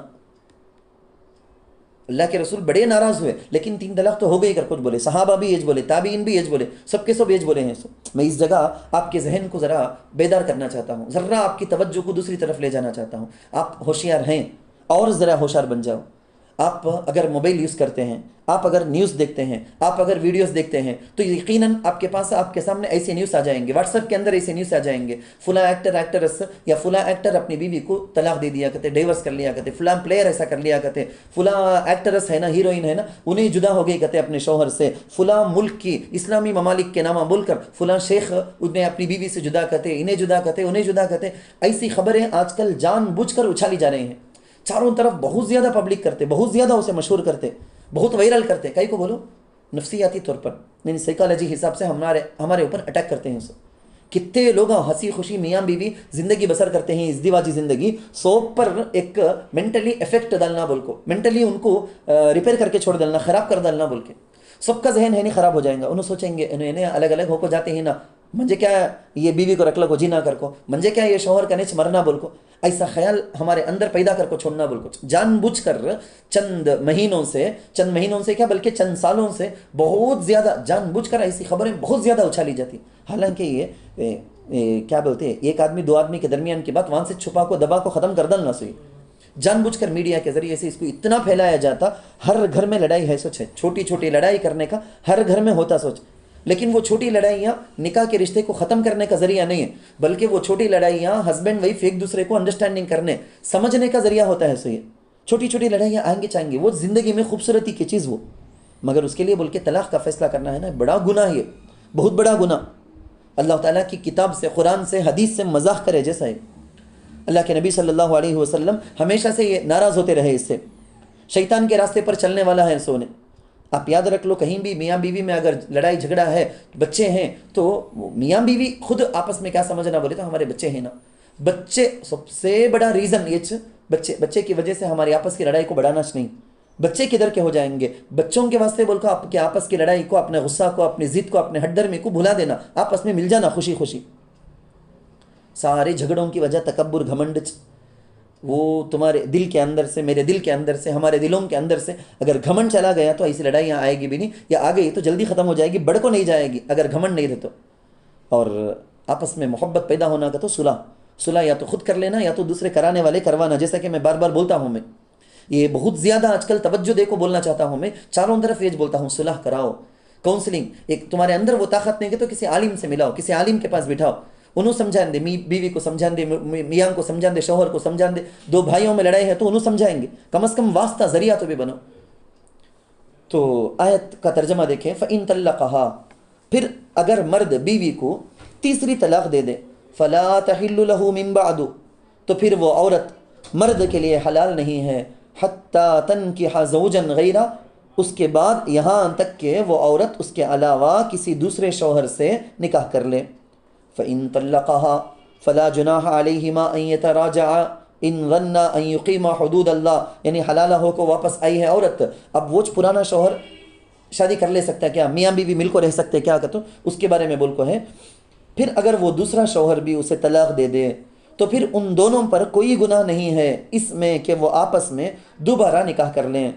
[SPEAKER 2] اللہ کے رسول بڑے ناراض ہوئے، لیکن 3 طلاق تو ہو گئی کر کچھ بولے. صحابہ بھی ایج بولے، تابعین بھی ایج بولے، سب کے سب ایج بولے ہیں. میں اس جگہ آپ کے ذہن کو ذرا بیدار کرنا چاہتا ہوں، ذرا آپ کی توجہ کو دوسری طرف لے جانا چاہتا ہوں. آپ ہوشیار ہیں اور ذرا ہوشیار بن جاؤ. آپ اگر موبائل یوز کرتے ہیں، آپ اگر نیوز دیکھتے ہیں، آپ اگر ویڈیوز دیکھتے ہیں تو یقیناً آپ کے پاس آپ کے سامنے ایسے نیوز آ جائیں گے، واٹس ایپ کے اندر ایسے نیوز آ جائیں گے، فلاں ایکٹرس یا فلاں ایکٹر اپنی بیوی کو طلاق دے دیا کرتے، ڈیورس کر لیا کرتے، فلاں پلیئر ایسا کر لیا کرتے، فلاں ایکٹرس ہے نا، ہیروئن ہے نا، انہیں جدا ہو گئی کہتے اپنے شوہر سے، فلاں ملک کی اسلامی ممالک کے نامہ بول کر فلاں شیخ انہیں اپنی بیوی سے جدا کرتے، انہیں جدا کرتے، انہیں جدا کرتے. ایسی خبریں آج کل جان بوجھ کر اچھالی جا رہی ہیں، چاروں طرف بہت زیادہ پبلک کرتے، بہت زیادہ اسے مشہور کرتے، بہت وائرل کرتے. کئی کو بولو نفسیاتی طور پر، یعنی سائیکالوجی حساب سے ہمارے اوپر اٹیک کرتے ہیں. اسے کتنے لوگ ہنسی خوشی میاں بیوی زندگی بسر کرتے ہیں، ازدواجی زندگی، سوپ پر ایک مینٹلی افیکٹ ڈالنا بول کو، مینٹلی ان کو ریپیئر کر کے چھوڑ ڈالنا، خراب کر ڈالنا بول کے. سب کا ذہن ہے نہیں خراب ہو جائیں گا. انہوں سوچیں گے انہیں الگ ہو کو جاتے ہیں نا، منجے کیا یہ بیوی کو رکھ لو کو جینا کر کو، منجے کیا یہ شوہر کا نیچ مرنا بول کو. ایسا خیال ہمارے اندر پیدا کر کو چھوڑنا بول کو. جان بوجھ کر چند مہینوں سے کیا بلکہ چند سالوں سے بہت زیادہ جان بوجھ کر ایسی خبریں بہت زیادہ اچھالی جاتی. حالانکہ یہ کیا بولتے ہیں، ایک آدمی 2 آدمی کے درمیان کی بات وہاں سے چھپا کو دبا کو ختم کر ڈالنا سوئی. جان بوجھ کر میڈیا کے ذریعے سے اس کو اتنا پھیلایا جاتا. ہر گھر میں لڑائی ہے سوچ ہے، چھوٹی چھوٹی لڑائی کرنے کا ہر گھر میں ہوتا سوچ. لیکن وہ چھوٹی لڑائیاں نکاح کے رشتے کو ختم کرنے کا ذریعہ نہیں ہے، بلکہ وہ چھوٹی لڑائیاں ہسبینڈ وائف ایک دوسرے کو انڈرسٹینڈنگ کرنے سمجھنے کا ذریعہ ہوتا ہے. سوئی چھوٹی چھوٹی لڑائیاں آئیں گے چاہیں گے، وہ زندگی میں خوبصورتی کی چیز وہ، مگر اس کے لیے بول کے طلاق کا فیصلہ کرنا ہے نا، بڑا گناہ، یہ بہت بڑا گناہ. اللہ تعالیٰ کی کتاب سے، قرآن سے، حدیث سے مذاق کرے جیسا ہے. اللہ کے نبی صلی اللہ علیہ وسلم ہمیشہ سے یہ ناراض ہوتے رہے، اس سے شیطان کے راستے پر چلنے والا ہے. سونے آپ یاد رکھ لو، کہیں بھی میاں بیوی میں اگر لڑائی جھگڑا ہے، بچے ہیں، تو میاں بیوی خود آپس میں کیا سمجھنا بولے تو ہمارے بچے ہیں نا. بچے سب سے بڑا ریزن یہ بچے کی وجہ سے ہماری آپس کی لڑائی کو بڑھانا نہیں. بچے کدھر کے ہو جائیں گے، بچوں کے واسطے بول کر آپ کے آپس کی لڑائی کو، اپنے غصہ کو، اپنی ضد کو، اپنے ہٹ درمی کو بھلا دینا، آپس میں مل جانا خوشی خوشی. سارے جھگڑوں کی وجہ تکبر، گھمنڈ، وہ تمہارے دل کے اندر سے، میرے دل کے اندر سے، ہمارے دلوں کے اندر سے اگر گھمنڈ چلا گیا تو ایسی لڑائیاں آئے گی بھی نہیں، یا آ گئی تو جلدی ختم ہو جائے گی، بڑھ کو نہیں جائے گی اگر گھمنڈ نہیں رہے تو. اور آپس میں محبت پیدا ہونا کا تو صلح، صلح یا تو خود کر لینا یا تو دوسرے کرانے والے کروانا. جیسا کہ میں بار بار بولتا ہوں، میں یہ بہت زیادہ آج کل توجہ دے کو بولنا چاہتا ہوں، میں چاروں طرف یہ بولتا ہوں صلح کراؤ. کاؤنسلنگ، ایک تمہارے اندر وہ طاقت نہیں کہ تو کسی عالم سے ملاؤ، کسی عالم کے پاس بٹھاؤ، انہوں سمجھائیں دے، بیوی کو سمجھائیں دے، میاں کو سمجھائیں دے، شوہر کو سمجھائیں دے، دو بھائیوں میں لڑائی ہے تو انہوں سمجھائیں گے، کم از کم واسطہ ذریعہ تو بھی بنو. تو آیت کا ترجمہ دیکھیں، فَإِن طَلَّقَهَا، پھر اگر مرد بیوی کو تیسری طلاق دے دے، فَلَا تَحِلُّ لَهُ مِن بَعْدُ، تو پھر وہ عورت مرد کے لیے حلال نہیں ہے، حَتَّى تَنْكِحَ زَوْجًا غَيْرَ، اس کے بعد یہاں تک کہ وہ عورت اس کے علاوہ کسی دوسرے شوہر سے نکاح کر لے. فَإِن طَلَّقَهَا فَلَا جُنَاحَ عَلَيْهِمَا أَن يَتَرَاجَعَا ان ظن ان یقیما حدود اللہ، یعنی حلالہ ہو کو واپس آئی ہے عورت، اب وہ پرانا شوہر شادی کر لے سکتا ہے کیا؟ میاں بیوی مل کو رہ سکتے کیا؟ کہ تو اس کے بارے میں بول کو ہے. پھر اگر وہ دوسرا شوہر بھی اسے طلاق دے دے تو پھر ان دونوں پر کوئی گناہ نہیں ہے اس میں کہ وہ آپس میں دوبارہ نکاح کر لیں،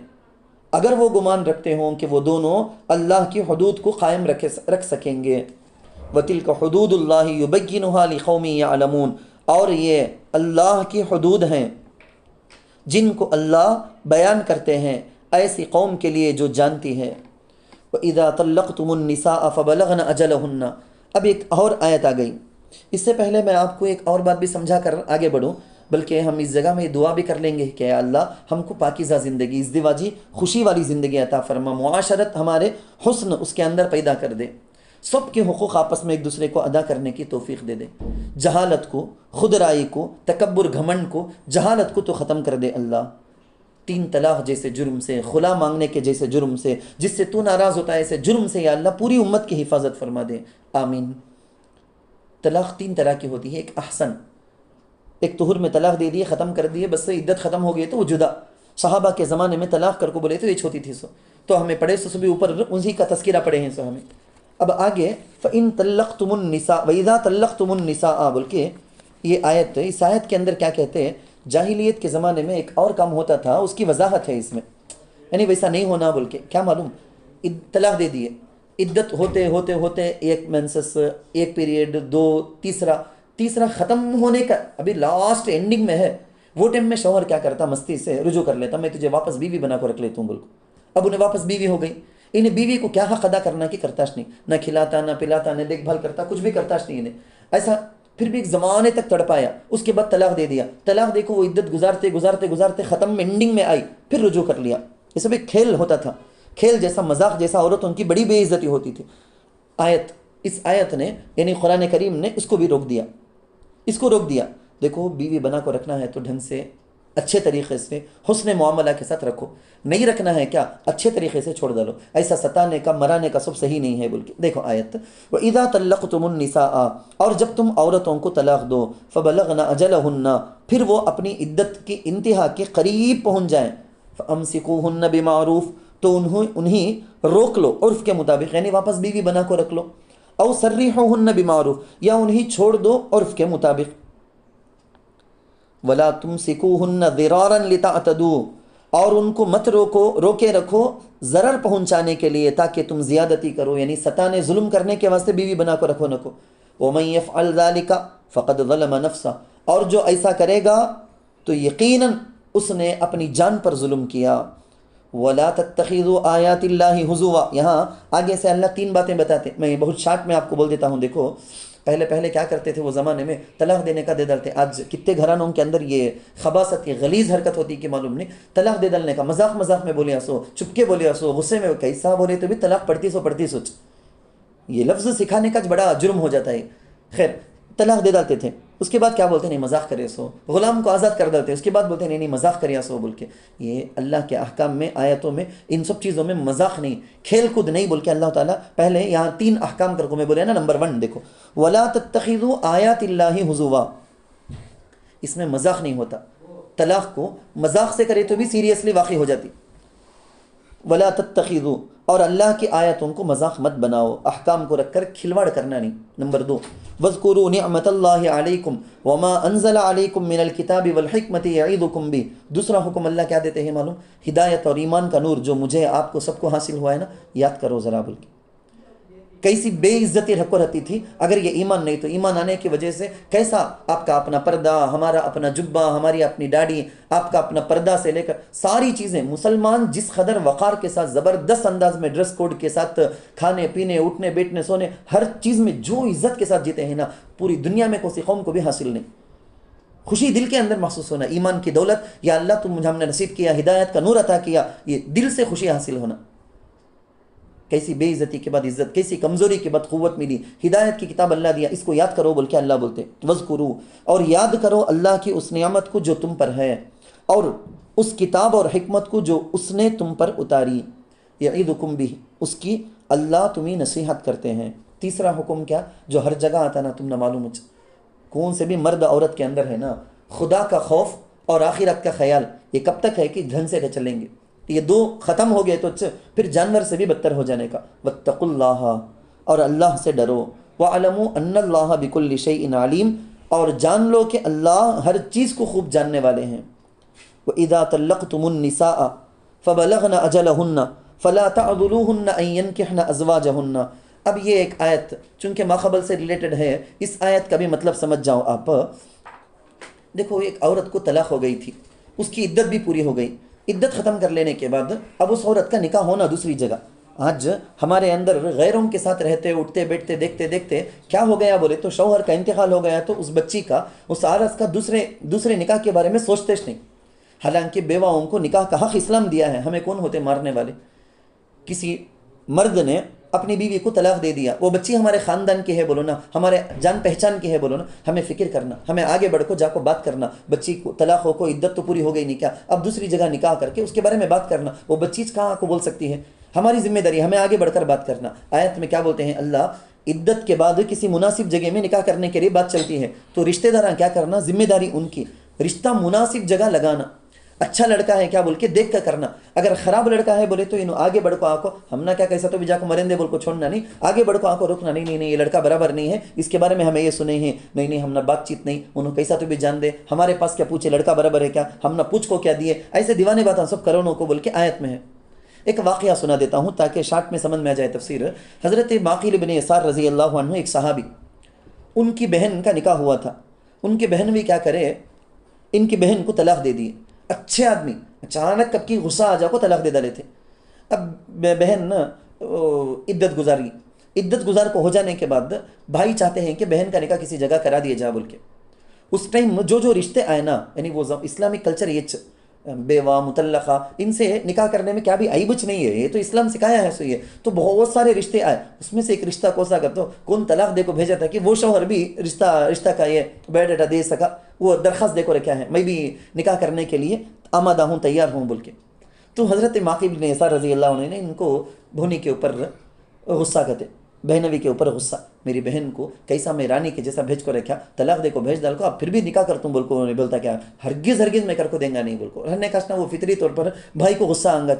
[SPEAKER 2] اگر وہ گمان رکھتے ہوں کہ وہ دونوں اللہ کی حدود کو قائم رکھ سکیں گے. وَتِلْكَ حُدُودُ اللَّهِ يُبَيِّنُهَا لِقَوْمٍ يَعْلَمُونَ، اور یہ اللہ کی حدود ہیں جن کو اللہ بیان کرتے ہیں ایسی قوم کے لیے جو جانتی ہے. وَإِذَا طَلَّقْتُمُ النِّسَاءَ فَبَلَغْنَ أَجَلَهُنَّ. اب ایک اور آیت آ گئی. اس سے پہلے میں آپ کو ایک اور بات بھی سمجھا کر آگے بڑھوں، بلکہ ہم اس جگہ میں دعا بھی کر لیں گے کہ اے اللہ ہم کو پاکیزہ زندگی، ازدواجی خوشی والی زندگی عطا فرما، معاشرت ہمارے حسن اس کے اندر پیدا کر دے، سب کے حقوق آپس میں ایک دوسرے کو ادا کرنے کی توفیق دے دے، جہالت کو، خود رائی کو، تکبر گھمنڈ کو، جہالت کو تو ختم کر دے اللہ. 3 طلاق جیسے جرم سے، خلا مانگنے کے جیسے جرم سے، جس سے تو ناراض ہوتا ہے ایسے جرم سے یا اللہ پوری امت کی حفاظت فرما دے، آمین. طلاق 3 طرح کی ہوتی ہے. ایک احسن، ایک طہر میں طلاق دے دیے، ختم کر دیے، بس عدت ختم ہو گئی تو وہ جدا. صحابہ کے زمانے میں طلاق کر کو بولے تو یہ چھوٹی تھی، سو تو ہمیں پڑھے سو بھی اوپر انہی کا تذکرہ پڑھے ہیں سو ہمیں. اب آگے فَإِن طَلَّقْتُمُ النِّسَاءَ وَإِذَا طَلَّقْتُمُ النِّسَاءَ بول کے یہ آیت، اس آیت کے اندر کیا کہتے ہیں، جاہلیت کے زمانے میں ایک اور کام ہوتا تھا، اس کی وضاحت ہے اس میں، یعنی ویسا نہیں ہونا بول کے. کیا معلوم، طلاق دے دیے، عدت ہوتے ہوتے ہوتے ایک مینسس، ایک پیریڈ، 2، تیسرا ختم ہونے کا ابھی لاسٹ اینڈنگ میں ہے، وہ ٹائم میں شوہر کیا کرتا، مستی سے رجوع کر لیتا، میں تجھے واپس بیوی بنا کو رکھ لیتا ہوں بول کو. اب انہیں واپس بیوی ہو گئی، انہیں بیوی کو کیا حق ادا کرنا کی کرتاش نہیں، نہ کھلاتا، نہ پلاتا، نہ دیکھ بھال کرتا، کچھ بھی کرتاش نہیں انہیں. ایسا پھر بھی ایک زمانے تک تڑپایا، اس کے بعد طلاق دے دیا. طلاق دیکھو وہ عدت گزارتے گزارتے گزارتے ختم، اینڈنگ میں آئی، پھر رجوع کر لیا. یہ سب ایک کھیل ہوتا تھا، کھیل جیسا، مذاق جیسا، عورتوں کی بڑی بے عزتی ہوتی تھی. اس آیت نے یعنی قرآن کریم نے اس کو بھی روک دیا، اس کو روک دیا. دیکھو بیوی بنا کو رکھنا ہے تو ڈھنگ سے، اچھے طریقے سے، حسن معاملہ کے ساتھ رکھو. نہیں رکھنا ہے کیا، اچھے طریقے سے چھوڑ ڈالو، ایسا ستانے کا، مرانے کا سب صحیح نہیں ہے بول کے. دیکھو آیت، وَإِذَا طَلَّقْتُمُ النِّسَاءَ، اور جب تم عورتوں کو طلاق دو، فَبَلَغْنَ أَجَلَهُنَّ، پھر وہ اپنی عدت کی انتہا کے قریب پہنچ جائیں، فَأَمْسِكُوهُنَّ بِمَعْرُوفٍ، تو انہیں روک لو عرف کے مطابق، یعنی واپس بیوی بنا کو رکھ لو. او سرحوہن بمعروف، یا انہیں چھوڑ دو عرف کے مطابق. ولا تمسکوہن ضرارا لتعتدوا، اور ان کو مت روکے رکھو ضرر پہنچانے کے لیے تاکہ تم زیادتی کرو، یعنی ستانے ظلم کرنے کے واسطے بیوی بنا کو رکھو نہ کو. ومن یفعل ذلک فقد ظلم نفسہ، اور جو ایسا کرے گا تو یقیناً اس نے اپنی جان پر ظلم کیا. وَلَا تَتَّخِذُوا آیَاتِ اللَّهِ هُزُوًا، یہاں آگے سے اللہ 3 باتیں بتاتے، میں بہت شارٹ میں آپ کو بول دیتا ہوں. دیکھو پہلے کیا کرتے تھے وہ زمانے میں، طلاق دینے کا دے ڈالتے. آج کتنے گھرانوں کے اندر یہ خباثت کی غلیظ حرکت ہوتی کہ معلوم نہیں، طلاق دے ڈالنے کا مذاق میں بولیا سو، چپکے بولیا سو، غصے میں کیسا بولے تو بھی طلاق پڑتی سوچ، یہ لفظ سکھانے کا بڑا جرم ہو جاتا ہے. خیر طلاق دے ڈالتے تھے، اس کے بعد کیا بولتے نہیں مذاق کرے سو، غلام کو آزاد کر دیتے، اس کے بعد بولتے نہیں مذاق کریا سو بول کے. یہ اللہ کے احکام میں، آیتوں میں، ان سب چیزوں میں مذاق نہیں، کھیل کود نہیں بول کے اللہ تعالیٰ پہلے یہاں 3 احکام کر کو میں بولے نا. نمبر 1 دیکھو، وَلَا تَتَّخِذُوا آیَاتِ اللَّهِ هُزُوًا، اس میں مذاق نہیں ہوتا. طلاق کو مذاق سے کرے تو بھی سیریسلی واقع ہو جاتی. وَلَا تَتَّخِذُوا، اور اللہ کی آیتوں کو مذاق مت بناؤ، احکام کو رکھ کر کھلواڑ کرنا نہیں. نمبر 2، وَاذْكُرُوا نِعْمَةَ اللَّهِ عَلَيْكُمْ وَمَا أَنزَلَ عَلَيْكُمْ مِنَ الْكِتَابِ وَالْحِكْمَةِ يَعِظُكُمْ بِهِ. دوسرا حکم اللہ کیا دیتے ہیں معلوم، ہدایت اور ایمان کا نور جو مجھے آپ کو سب کو حاصل ہوا ہے نا، یاد کرو ذرا بول کے. کیسی بے عزتی رکھو رہتی تھی اگر یہ ایمان نہیں تو ایمان آنے کی وجہ سے کیسا آپ کا اپنا پردہ، ہمارا اپنا جبہ، ہماری اپنی داڑھی، آپ کا اپنا پردہ سے لے کر ساری چیزیں، مسلمان جس قدر وقار کے ساتھ زبردست انداز میں ڈریس کوڈ کے ساتھ کھانے پینے اٹھنے بیٹھنے سونے ہر چیز میں جو عزت کے ساتھ جیتے ہیں نا، پوری دنیا میں کسی قوم کو بھی حاصل نہیں. خوشی دل کے اندر محسوس ہونا، ایمان کی دولت، یا اللہ تم مجھے ہم نے نصیب کیا، ہدایت کا نور عطا کیا، یہ دل سے خوشی حاصل ہونا. کیسی بے عزتی کے بعد عزت، کیسی کمزوری کے بعد قوت ملی. ہدایت کی کتاب اللہ دیا، اس کو یاد کرو بول کے اللہ بولتے وذکرو، اور یاد کرو اللہ کی اس نعمت کو جو تم پر ہے، اور اس کتاب اور حکمت کو جو اس نے تم پر اتاری. یعظکم بھی، اس کی اللہ تمہیں نصیحت کرتے ہیں. تیسرا حکم کیا جو ہر جگہ آتا نا، تم نہ معلوم کون سے بھی مرد عورت کے اندر ہے نا، خدا کا خوف اور آخرت کا خیال. یہ کب تک ہے کہ ڈھنگ سے چلیں گے، یہ دو ختم ہو گئے تو پھر جانور سے بھی بدتر ہو جانے کا. واتقوا اللہ، اور اللہ سے ڈرو. وَاعْلَمُوا أَنَّ اللَّهَ بِكُلِّ شَيْءٍ عَلِيمٌ، اور جان لو کہ اللہ ہر چیز کو خوب جاننے والے ہیں. وَإِذَا طَلَّقْتُمُ النِّسَاءَ فَبَلَغْنَ أَجَلَهُنَّ فَلَا تَعْضُلُوهُنَّ أَن يَنكِحْنَ أَزْوَاجَهُنَّ. اب یہ ایک آیت چونکہ ماقبل سے ریلیٹڈ ہے، اس آیت کا بھی مطلب سمجھ جاؤ آپ. دیکھو ایک عورت کو طلاق ہو گئی تھی، اس کی عدت بھی پوری ہو گئی. عدت ختم کر لینے کے بعد اب اس عورت کا نکاح ہونا دوسری جگہ. آج ہمارے اندر غیروں کے ساتھ رہتے اٹھتے بیٹھتے دیکھتے دیکھتے کیا ہو گیا بولے تو شوہر کا انتقال ہو گیا، تو اس بچی کا، اس عورت کا دوسرے نکاح کے بارے میں سوچتے نہیں. حالانکہ بیواؤں کو نکاح کا حق اسلام دیا ہے. ہمیں کون ہوتے مارنے والے؟ کسی مرد نے اپنی بیوی کو طلاق دے دیا، وہ بچی ہمارے خاندان کی ہے بولو نا، ہمارے جان پہچان کی ہے بولو نا، ہمیں فکر کرنا، ہمیں آگے بڑھ کو جا کو بات کرنا. بچی کو طلاق ہو کو عدت تو پوری ہو گئی نہیں کیا، اب دوسری جگہ نکاح کر کے اس کے بارے میں بات کرنا. وہ بچی کہاں کو بول سکتی ہے؟ ہماری ذمہ داری، ہمیں آگے بڑھ کر بات کرنا. آیت میں کیا بولتے ہیں اللہ؟ عدت کے بعد کسی مناسب جگہ میں نکاح کرنے کے لیے بات چلتی ہے تو رشتہ داراں کیا کرنا، ذمہ داری ان کی، رشتہ مناسب جگہ لگانا. اچھا لڑکا ہے کیا بول کے دیکھ کر کرنا. اگر خراب لڑکا ہے بولے تو انہوں آگے بڑھ کو آکو، ہم نہ کیا کیسا تو بھی جا کو مرندے بول کو چھوڑنا نہیں، آگے بڑھ کو آکو روکنا نہیں، نہیں نہیں یہ لڑکا برابر نہیں ہے، اس کے بارے میں ہمیں یہ سنے ہیں، نہیں نہیں ہم نہ بات چیت نہیں، انہوں کیسا تو بھی جان دے، ہمارے پاس کیا پوچھے لڑکا برابر ہے کیا، ہم نہ پوچھ کو کیا دیے. ایسے دیوانے باتیں سب کرونوں کو بول کے آیت میں ہے. ایک واقعہ سنا دیتا ہوں تاکہ شارٹ میں سمجھ میں آ جائے تفسیر. حضرت معقل بن یسار رضی اللہ عنہ ایک صحابی، ان کی بہن کا نکاح ہوا تھا. ان کی بہن بھی کیا کرے، ان کی بہن کو طلاق دے دی. اچھے آدمی اچانک کب کی غصہ آ جا کو طلاق دے ڈالے تھے. اب بہن عدت گزاری، عدت گزار کو ہو جانے کے بعد بھائی چاہتے ہیں کہ بہن کا نکاح کسی جگہ کرا دیا جا بول کے. اس ٹائم جو رشتے آئے نا، یعنی وہ اسلامک کلچر یہ بیوہ مطلقہ ان سے نکاح کرنے میں کیا بھی عیبچ نہیں ہے، یہ تو اسلام سکھایا ہے. سو یہ تو بہت سارے رشتے آئے، اس میں سے ایک رشتہ کوسا کر تو کون طلاق دے کو بھیجا تھا کہ وہ شوہر بھی رشتہ کا یہ بایو ڈاٹا دے سکا، وہ درخواست دے کو رکھا ہے میں بھی نکاح کرنے کے لیے آمادہ ہوں، تیار ہوں بول کے. تو حضرت معقل بن یسار رضی اللہ عنہ نے ان کو بھونی کے اوپر غصہ کرتے، بہنوی کے اوپر غصہ، میری بہن کو کیسا میں رانی کے جیسا بھیج کو رکھا، طلاق دے کو بھیج ڈال کو، اب پھر بھی نکاح کر تم بول کو. نہیں بولتا کیا ہرگز میں کر کو دیں گا نہیں بول کو. رہنے کا وہ فطری طور پر بھائی کو غصہ آنگا.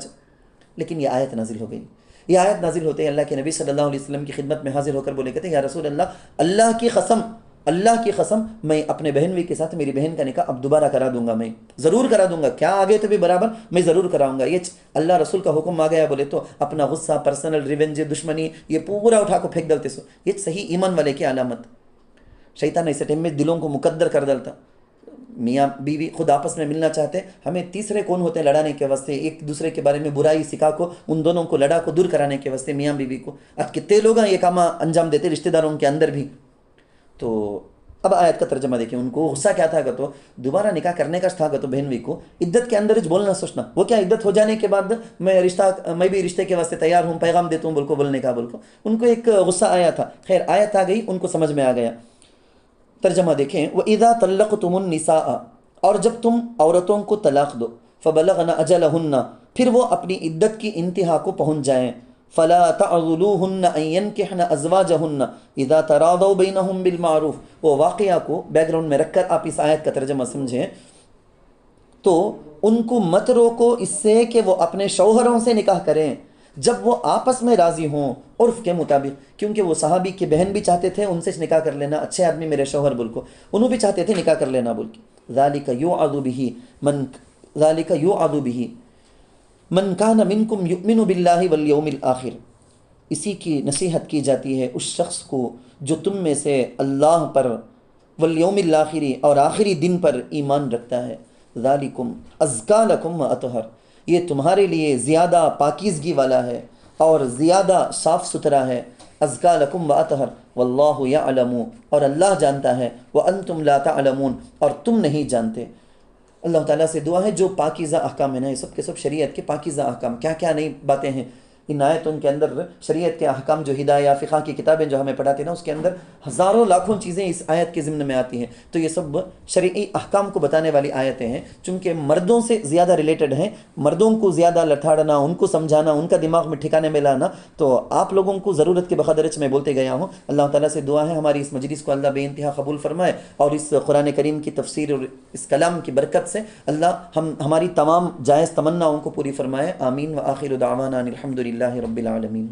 [SPEAKER 2] لیکن یہ آیت نازل ہو گئی. یہ آیت نازل ہوتے ہیں اللہ کے نبی صلی اللہ علیہ وسلم کی خدمت میں حاضر ہو کر بولے کہتے ہیں یا رسول اللہ، اللہ کی قسم میں اپنے بہنوی کے ساتھ میری بہن کا نکاح اب دوبارہ کرا دوں گا، میں ضرور کرا دوں گا، کیا آگے تو بھی برابر میں ضرور کراؤں گا. یہ اللہ رسول کا حکم آ گیا بولے تو اپنا غصہ، پرسنل ریونج، دشمنی یہ پورا اٹھا کو پھینک ڈالتے. سو یہ صحیح ایمان والے کی علامت. شیطان ایسے ٹائم میں دلوں کو مقدر کر ڈالتا. میاں بیوی خود آپس میں ملنا چاہتے، ہمیں تیسرے کون ہوتے ہیں لڑانے کے واسطے، ایک دوسرے کے بارے میں برائی سکھا کو ان دونوں کو لڑا کو دور کرانے کے واسطے میاں بیوی کو. اب کتنے لوگ یہ کام انجام دیتے رشتہ داروں کے اندر بھی. تو اب آیت کا ترجمہ دیکھیں، ان کو غصہ کیا تھا کہ تو دوبارہ نکاح کرنے کا تھا کہ تو بہنوی کو عدت کے اندر بولنا سوچنا، وہ کیا عدت ہو جانے کے بعد میں بھی رشتے کے واسطے تیار ہوں، پیغام دیتا ہوں بول کو بولنے کا بول کو. ان کو ایک غصہ آیا تھا. خیر آیت آ گئی، ان کو سمجھ میں آ گیا. ترجمہ دیکھیں وَإِذَا طَلَّقْتُمُ النِّسَاءَ، اور جب تم عورتوں کو طلاق دو، فَبَلَغْنَ أَجَلَهُنَّ، پھر وہ اپنی عدت کی انتہا کو پہنچ جائیں، فَلَا تَعْضُلُوهُنَّ أَن يَنكِحْنَ أَزْوَاجَهُنَّ إِذَا تَرَاضَوْا بَيْنَهُمْ بِالْمَعْرُوفِ. وہ واقعہ کو بیک گراؤنڈ میں رکھ کر آپ اس آیت کا ترجمہ سمجھیں. تو ان کو مت روکو اس سے کہ وہ اپنے شوہروں سے نکاح کریں جب وہ آپس میں راضی ہوں عرف کے مطابق. کیونکہ وہ صحابی کی بہن بھی چاہتے تھے ان سے نکاح کر لینا، اچھے آدمی میرے شوہر بول کو، انہوں بھی چاہتے تھے نکاح کر لینا بول کے. ذَلِكَ يُوعَظُ بِهِ مَنْ كَانَ مِنْكُمْ يُؤْمِنُ بِاللَّهِ وَالْيَوْمِ الْآخِرِ. اسی کی نصیحت کی جاتی ہے اس شخص کو جو تم میں سے اللہ پر والیوم الاخری اور آخری دن پر ایمان رکھتا ہے. ذالکم ازکا لکم و اطہر، یہ تمہارے لیے زیادہ پاکیزگی والا ہے اور زیادہ صاف ستھرا ہے. ازکا لکم و اطہر واللہ یعلم، اور اللہ جانتا ہے، وانتم لا تعلمون، اور تم نہیں جانتے. اللہ تعالیٰ سے دعا ہے جو پاکیزہ احکام ہیں نا، یہ سب کے سب شریعت کے پاکیزہ احکام، کیا کیا نئی باتیں ہیں ان آیتوں کے اندر. شریعت کے احکام جو ہدایہ فقہ کی کتابیں جو ہمیں پڑھاتے ہیں نا، اس کے اندر ہزاروں لاکھوں چیزیں اس آیت کے ضمن میں آتی ہیں. تو یہ سب شرعی احکام کو بتانے والی آیتیں ہیں، چونکہ مردوں سے زیادہ ریلیٹڈ ہیں. مردوں کو زیادہ لٹھاڑنا، ان کو سمجھانا، ان کا دماغ میں ٹھکانے میں لانا، تو آپ لوگوں کو ضرورت کے بقدرچ میں بولتے گیا ہوں. اللہ تعالیٰ سے دعا ہے ہماری اس مجلس کو اللہ بے انتہا قبول فرمائے، اور اس قرآن کریم کی تفسیر اور اس کلام کی برکت سے اللہ ہماری تمام جائز تمناؤں کو پوری فرمائے. آمین. وآخر دعوانا ان الحمد للہ رب العالمین.